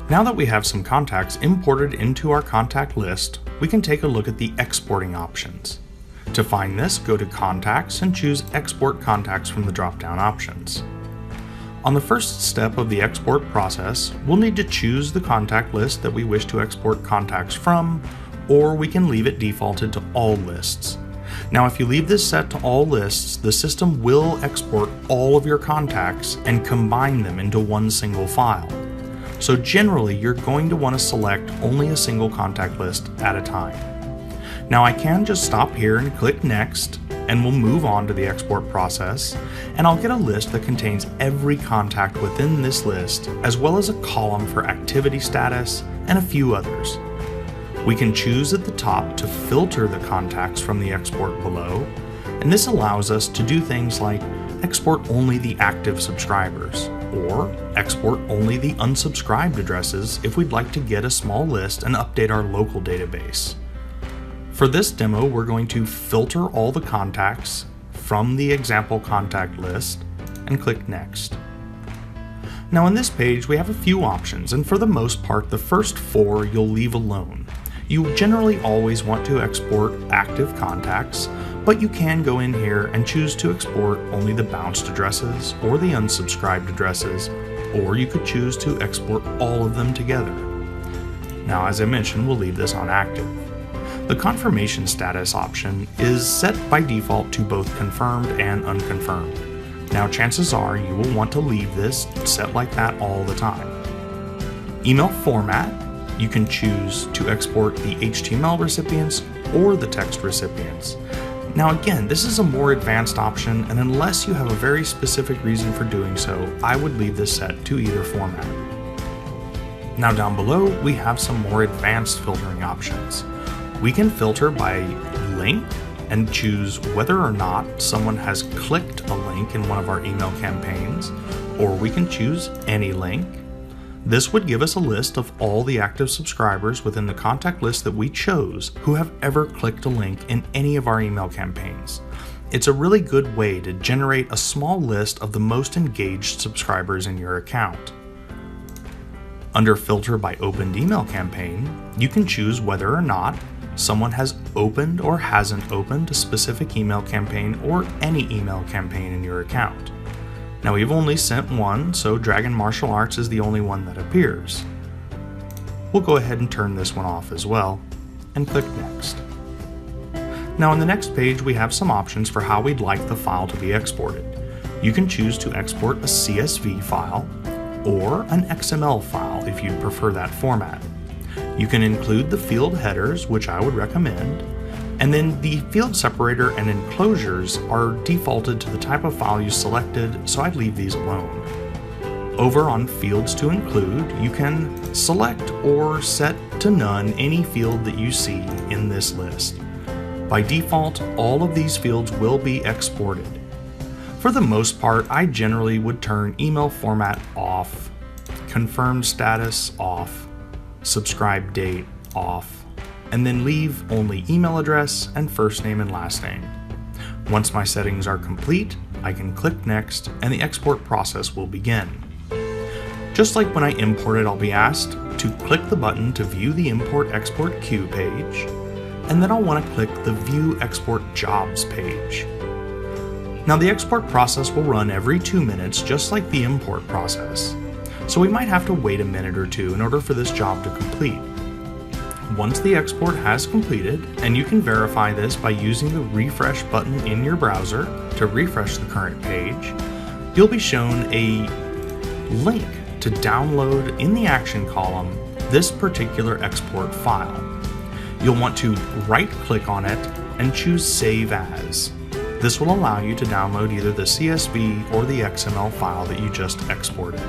Now that we have some contacts imported into our contact list, we can take a look at the exporting options. To find this, go to Contacts and choose Export Contacts from the drop-down options. On the first step of the export process, we'll need to choose the contact list that we wish to export contacts from, or we can leave it defaulted to all lists. Now, if you leave this set to all lists, the system will export all of your contacts and combine them into one single file. So generally, you're going to want to select only a single contact list at a time. Now, I can just stop here and click Next, and we'll move on to the export process, and I'll get a list that contains every contact within this list, as well as a column for activity status and a few others. We can choose at the top to filter the contacts from the export below, and this allows us to do things like export only the active subscribers, or export only the unsubscribed addresses if we'd like to get a small list and update our local database. For this demo, we're going to filter all the contacts from the example contact list and click Next. Now on this page, we have a few options, and for the most part, the first 4 you'll leave alone. You generally always want to export active contacts, but you can go in here and choose to export only the bounced addresses or the unsubscribed addresses, or you could choose to export all of them together. Now, as I mentioned, we'll leave this on active. The confirmation status option is set by default to both confirmed and unconfirmed. Now, chances are you will want to leave this set like that all the time. Email format, you can choose to export the HTML recipients or the text recipients. Now again, this is a more advanced option, and unless you have a very specific reason for doing so, I would leave this set to either format. Now down below, we have some more advanced filtering options. We can filter by link and choose whether or not someone has clicked a link in one of our email campaigns, or we can choose any link. This would give us a list of all the active subscribers within the contact list that we chose who have ever clicked a link in any of our email campaigns. It's a really good way to generate a small list of the most engaged subscribers in your account. Under Filter by Opened Email Campaign, you can choose whether or not someone has opened or hasn't opened a specific email campaign or any email campaign in your account. Now we've only sent one, so Dragon Martial Arts is the only one that appears. We'll go ahead and turn this one off as well, and click Next. Now on the next page, we have some options for how we'd like the file to be exported. You can choose to export a CSV file, or an XML file if you prefer that format. You can include the field headers, which I would recommend, and then the field separator and enclosures are defaulted to the type of file you selected, so I'd leave these alone. Over on Fields to Include, you can select or set to none any field that you see in this list. By default, all of these fields will be exported. For the most part, I generally would turn email format off, confirmed status off, subscribe date off, and then leave only email address and first name and last name. Once my settings are complete, I can click Next and the export process will begin. Just like when I imported, I'll be asked to click the button to view the Import-Export Queue page, and then I'll want to click the View Export Jobs page. Now the export process will run every 2 minutes, just like the import process, so we might have to wait a minute or two in order for this job to complete. Once the export has completed, and you can verify this by using the refresh button in your browser to refresh the current page, you'll be shown a link to download in the action column this particular export file. You'll want to right-click on it and choose Save As. This will allow you to download either the CSV or the XML file that you just exported.